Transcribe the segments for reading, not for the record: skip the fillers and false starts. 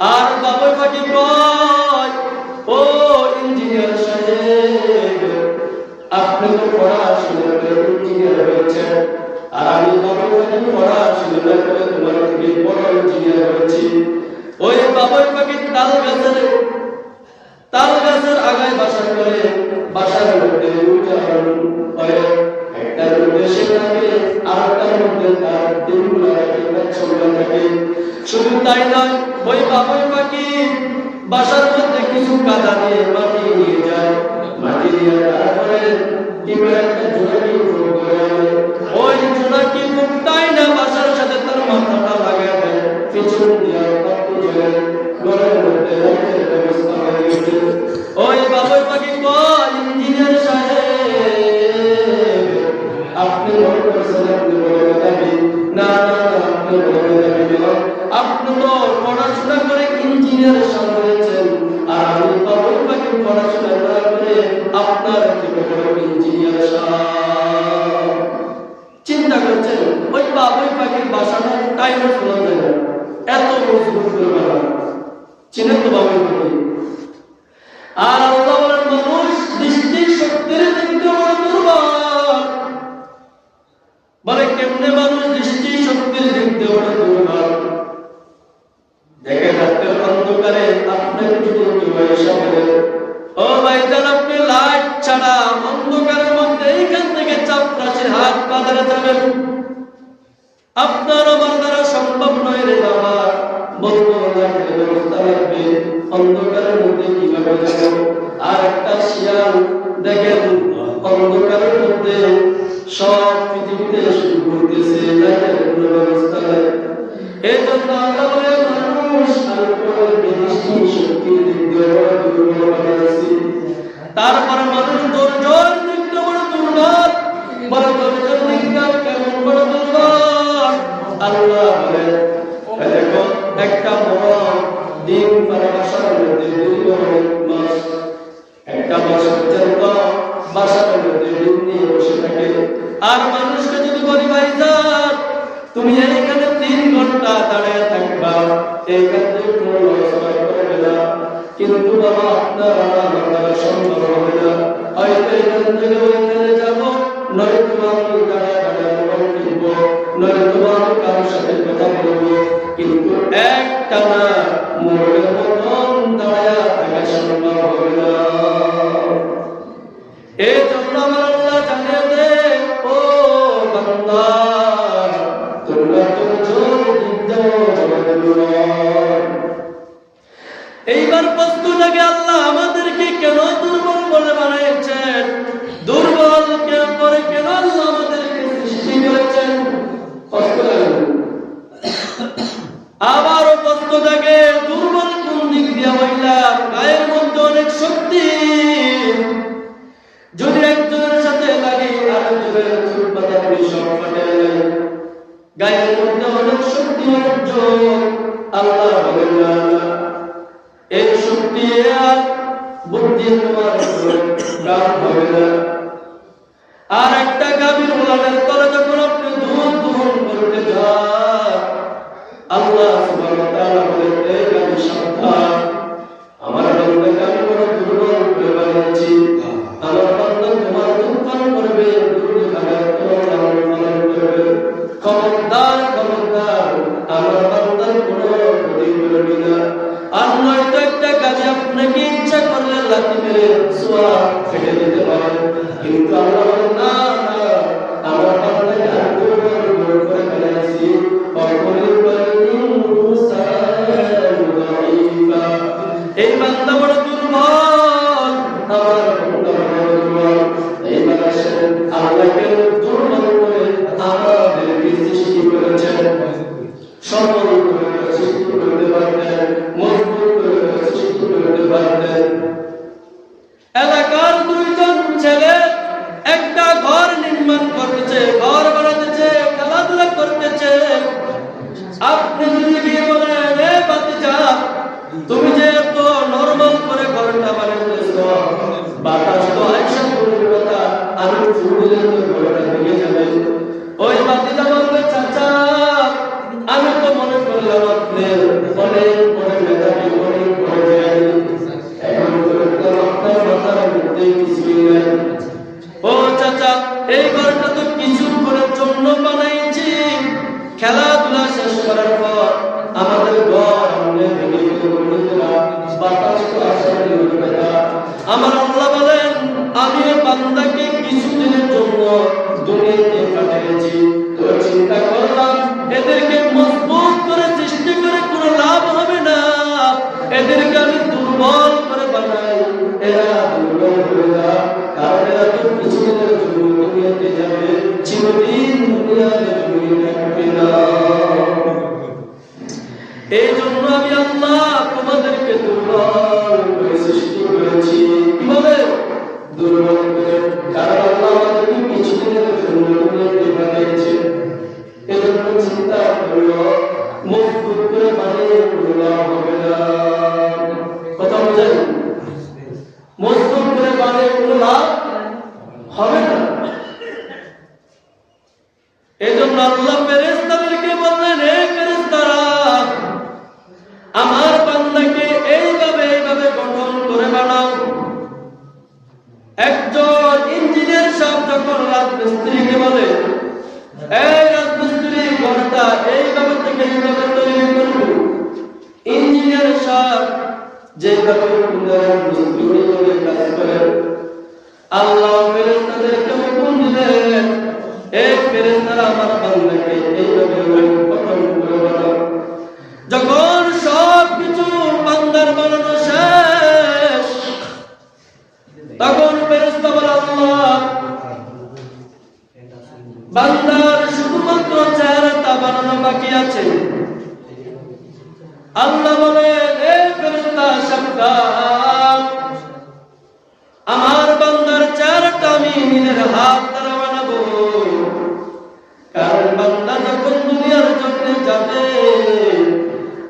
আর বাবুই পাখি কয়, ও ইঞ্জিনিয়ার সাহেব, আপনি তো পড়াশোনা করে ইঞ্জিনিয়ার হয়েছেন, আর আমি বাবুই পাখি পড়াশোনা করে তোমার থেকে বড় ইঞ্জিনিয়ার হয়েছি। ওই বাবুই পাখি তাল গাছের আগায় বাসা করে, বাসার মধ্যে উচ্চারণ করে, একটার মধ্যে সে থাকে, আরেকটার মধ্যে তার দিনগুলো থাকে। শুধু তাই নয়, ওই বাবুই পাখি বাসার মধ্যে কিছু কাদা দিয়ে মাটি নিয়ে যায়, মাটি নিয়ে তারপরে কি করে একটা জোনাকি ফুল করে আনে। ওই জোনাকি ফুলটাই না বাসার সাথে তার মাথাটা লাগায় দেয়, পিছন দিয়ে পাখি জলে ঘরের মধ্যে রাখার ব্যবস্থা হয়ে গেছে। ওই বাবুই পাখি কয়, ইঞ্জিনিয়ার সাহেব, আপনি মনে করছেন আপনি বড় মেধাবী। না না, আপনি বড় মেধাবী নয়, আপনি তো পড়াশোনা করে ইঞ্জিনিয়ার সাহেব হয়েছেন, আর আমি বাবুই পাখি পড়াশোনা না করে আপনার থেকে বড় ইঞ্জিনিয়ার সাহেব। চিন্তা করছেন ওই বাবুই পাখির বাসাটা টাইমে শোনা যায় না, এত মজবুত করে বানানো। চিনেন তো বাবুই পাখি? আর আল্লাহ বলেন, মানুষ দৃষ্টি শক্তির দিক দিয়ে বড় দুর্বল। বলে কেমনে মানুষ দৃষ্টি শক্তির দিক দিয়ে বড় দুর্বল? দেখে রাতের অন্ধকারে আপনাকে যদি কেউ এসে বলে, ও ভাইজান, আপনি লাইট ছাড়া অন্ধকারের মধ্যে এইখান থেকে চাপরাশির হাট বাজারে যাবেন, আপনার আমার দ্বারা সম্ভব নয় রে বাবা, বলবো লাইটের ব্যবস্থা লাগবে, অন্ধকারের মধ্যে কিভাবে যাব? আর একটা শিয়াল দেখেন অন্ধকারের মধ্যে সব পৃথিবীতে শুরু করতেছে, লাইটের কোনো ব্যবস্থা নেই। এই জন্য আল্লাহ বলে, মানুষ দৃষ্টি শক্তির দিক দিয়ে বড় দুর্বল বানিয়েছে। তারপরে মানুষ ধৈর্যের দিক দিয়ে বড় দুর্বল। বড় ধৈর্যের দিক দিয়ে কেমন বড় দুর্বল? আল্লাহ বলে, দেখো একটা বড় ডিম পারে বাসার মধ্যে দীর্ঘ মাস, একটা মাস পর্যন্ত বাসার মধ্যে ডিম নিয়ে বসে থাকে। আর মানুষকে যদি বলি, ভাইজান তুমি এইখানে 3 ঘন্টা দাঁড়িয়ে থাকবা, এইখান থেকে কোনো লড়াচড়া করবে না, কিন্তু বাবা আপনার আমার দ্বারা সম্ভব হবে না, হয়তো এখান থেকে ওইখানে যাবো, নয়তো আমি দাঁড়িয়ে দাঁড়িয়ে মোবাইল কিনবো, নয়তো আমি কারোর সাথে কথা বলবো, কিন্তু একটা না মোড়ের মতন দাঁড়িয়ে থাকা সম্ভব হবে না। এই জন্য আমার আল্লাহ জানিয়ে দে, ও বান্দা, তোমরা তো জোর এইবার প্রশ্ন জাগে, আল্লাহ আমাদেরকে কেন দুর্বল বলে বানিয়েছেন? দুর্বল করে কেন আল্লাহ আমাদেরকে সৃষ্টি করেছেন? আবারও প্রশ্ন জাগে, দুর্বল কোন দিক দিয়ে হইলাম? গায়ের মধ্যে অনেক শক্তি, যদি একজনের সাথে লাগে আরেকজনের চুল পাতা পুরি সব ফাটে। গায়ের মধ্যে অনেক শক্তি, অনেক জোর। আল্লাহ বলেন না, এই শক্তি আর বুদ্ধি তোমার কাজ হবে না। আর একটা গাভীর উলানের তলে যখন আপনি দুধ দহন করতে যান, আল্লাহ সুবহানাহু ওয়া তাআলা বলেন, এই গাভী সাবধান, আমার বান্দাকে আমি বড় দুর্বল করে বানিয়েছি, আমার বান্দা তোমার দুধ পান করবে, দুধ খাবে, তোমার লালন পালন করবে। খবরদার খবরদার, আমার বান্দার কোনো ক্ষতি করবি না। আর নয়তো একটা গাভী আপনাকে ইচ্ছা করলে লাথি মেরে সোয়া ফেটে দিতে পারে, কিন্তু আল্লাহ বলেন, না না, আমার বান্দাকে আমি দুর্বল করে ফেলেছি। এই বান্দা বড় দুর্বল, আমার বান্দা বড় দুর্বল। এইবার আসেন, আল্লাহকে দুর্বল করে আমাদেরকে সৃষ্টি করেছেন, সবল করে সৃষ্টি করতে পারতেন, মজবুত করে সৃষ্টি করতে পারতেন। এলাকার 2 জন ছেলে, এক কষ্ট আসামি হবে না। আমার আল্লাহ বলেন আমি বান্দাকে কিছুদিনের জন্য দুনিয়াতে পাঠিয়েছি, তো চিন্তা করলাম এদেরকে মজবুত করে সৃষ্টি করে কোনো লাভ হবে না, এদেরকে আমি দুর্বল করে বানাই, এরা দুর্বল হবে না, কারণ এরা তো কিছুদিনের জন্য দুনিয়াতে যাবে, চিরদিন দুনিয়াতে থাকবে না। এই জন্য আমি আল্লাহ তোমাদেরকে দুর্বল করে সৃষ্টি করেছি। কিভাবে দুর্বল করে? কারণ আল্লাহ আমাদেরকে কিছুদিনের জন্য দুনিয়াতে পাঠিয়েছে। এজন্য চিন্তা করলো মজবুত করে বানিয়ে কোনো হবে না। কথা বোঝেন? মজবুত করে বানিয়ে কোনো লাভ হবে না। এজন্য আল্লাহ ফেরেশতাদেরকে বললেন, হে ফেরেশতারা, আমার বান্দাকে এইভাবে গঠন করে বানাও। একজন ইঞ্জিনিয়ার সাহেব যখন রাজমিস্ত্রিকে বলে, এই রাজমিস্ত্রি ঘরটা এইভাবে থেকে এইভাবে তৈরি করবো, ইঞ্জিনিয়ার সাহেব যেভাবে রাজমিস্ত্রি কাজ করেন, আল্লাহ ফেরেশতাদেরকে হুকুম দিলেন, এই ফেরেশতারা আমার বান্দাকে এইভাবে গঠন করে বানাও। যখন সব কিছু বান্দার বানানো শেষ, তখন ফেরেশতা বলে, আল্লাহ বান্দার শুধুমাত্র চেহারাটা বানানো বাকি আছে। আল্লাহ বলেন, হে ফেরেশতা সাবধান, আমার বান্দার চেহারাটা আমি নিজের হাত দ্বারা বানাবো, কারণ বান্দা যখন দুনিয়ার জমিনে যাবে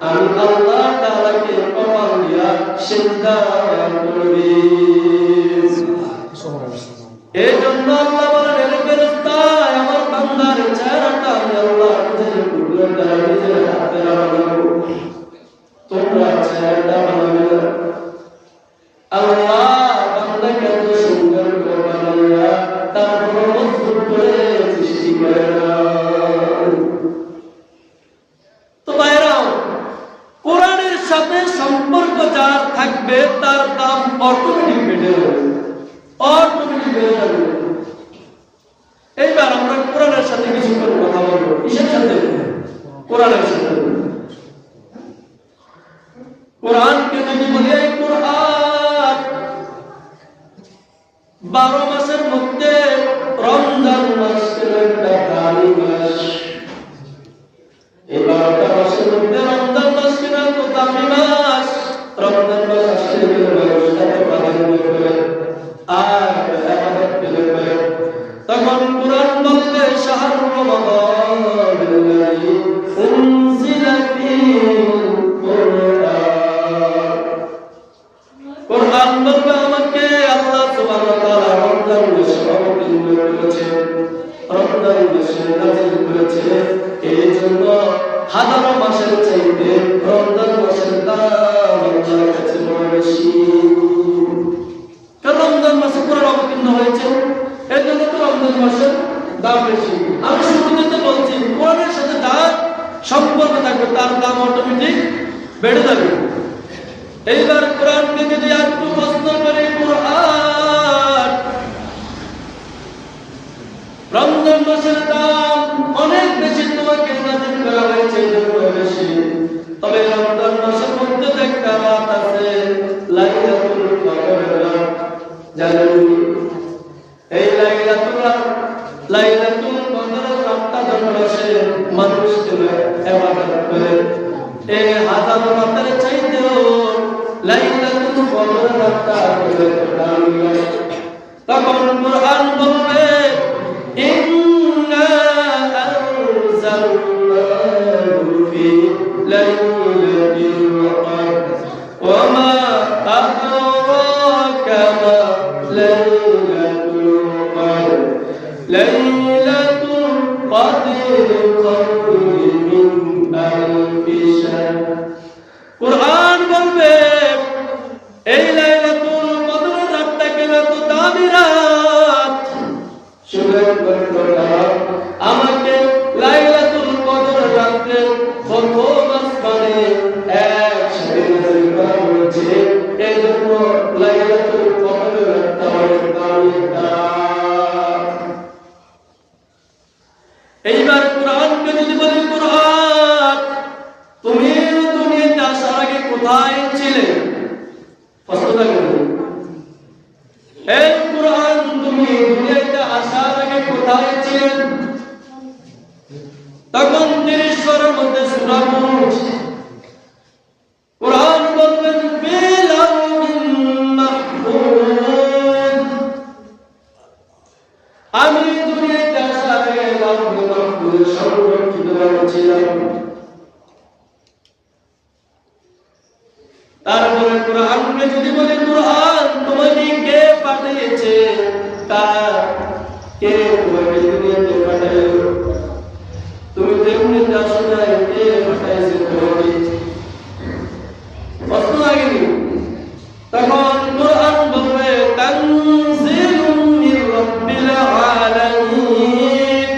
আমি আল্লাহ তাআলাকে কপাল দিয়া সিজদা করবে। এই জন্য আল্লাহ বলেন, হে ফেরেশতা, আমার বান্দার চেহারাটা আমি আল্লাহ নিজের কুদরত দ্বারা নিজের হাতে বানাবো, তোমরা চেহারাটা বানাবে না। আল্লাহ বান্দাকে এত সুন্দর করে বানাইয়া তারপর মজবুত করে সৃষ্টি করে না। তো ভাইরাও, কোরআনের সাথে সম্পর্ক যার থাকবে তার দাম অটোমেটিক বেড়ে যাবে, অটোমেটিক বেড়ে যাবে। এইবার আমরা কোরআনের সাথে কিছু কথা বলবো। কিসের সাথে? কোরআনের সাথে। কোরআনকে যদি বলি, এই কোরআন 12 মাসের মধ্যে রমজান মাস একটা দামি মাস। এই 12টা মাসের মধ্যে রমজান মাস কিনা তো দামি মাস। রমজান মাস আসলে মানুষটাকে প্রাধান্য করে আর ইবাদত করে। তখন কোরআন বলবে, শাহরুর রমাদান আল্লাযী উনজিলা ফীহিল কুরআন। কোরআন বলবে আমাকে আল্লাহ সুবহানাহু ওয়া তাআলা রমজান মাসে অবতীর্ণ করেছেন, রমজান মাসে নাযিল করেছে। এই জন্য হাজারো মাসের চাইতে রমজান মাসের দাম আল্লাহর কাছে বড় বেশি। কারণ রমজান মাসে কোরআন অবতীর্ণ হয়েছে, এর জন্য তো রমজান মাসের দাম বেশি। আমি শুরুতে বলছি, কোরআনের সাথে যার সম্পর্ক থাকবে তার দাম অটোমেটিক বেড়ে যাবে। এইবার কোরআনকে যদি একটু প্রশ্ন করি, কোরআন রমজান মাসের দাম অনেক বেশি তোমাকে নাযিল করা হয়েছে, বেশি। তবে রমজান মাসের মধ্যে একটা রাত আছে, লাইলাতুল কদরের রাত, জানেন? এই লাইলাতুল কদরের রাতটা যখন আসে, মানুষ ইবাদত করে। এই হাজারো রাতের চাইতেও লাইলাতুল কদরের রাতটা দামি। তখন কোরআন বলবে, ইন্না আনজালনাহু ফি লাইলাতিল কদর ওয়া মা আদরাকা মা লাইলাতুল কদর লাইলাতুল কদর খায়রুম মিন আলফি শাহর। কোরআন বলবে, এই লাইলাতুল কদরের রাতটা কেন এত দামি রাত? আমাকে লাইলাতুল কদরের রাতে প্রথম আসমানে কষ্ট লাগে এই কোরআন তুমি দুনিয়াতে আসার আগে কোথায় ছিলেন? তখন তিরিশ্বরের মধ্যে সূরা মুলক কোরআন বলবেন ফিল আউমিন মাহফুজ। আমি দুনিয়াতে আসার আগে লাউহে মাহফুজে সংরক্ষিত ছিলাম। তারপরে কোরআনকে যদি বলে কোরআন তোমাকে কে পাঠিয়েছে, কার কে তোমাকে দুনিয়াতে পাঠালো? তুমি তেমনি আসো না, কে পাঠাইছে তোমাকে? কষ্ট লাগেনি? তখন কোরআন বলবে তানজিলুম মির রাব্বিল আলামিন,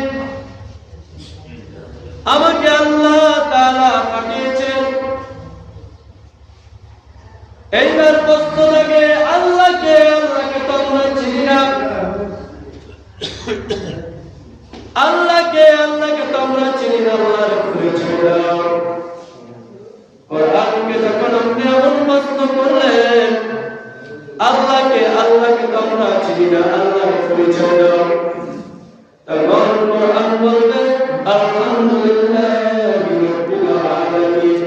আমাকে আল্লাহ তাআলা পাঠিয়েছেন। এইবার কষ্ট লাগে আল্লাহকে তো আমরা চিনি না, আল্লাহকে তো আমরা চিনি না, আল্লাহর পরিচয় দাও। কোরআনকে যখন আপনি এমন প্রশ্ন করলেন আল্লাহকে তো আমরা চিনি না, আল্লাহর পরিচয় দাও, তখন কোরআন বলবে আলহামদুলিল্লাহি রাব্বিল আলামিন,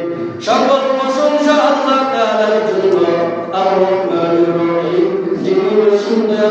সকল প্রশংসা আল্লাহ তাআলার জন্য, আর রহমানির রহিম, যিনি সুন্দর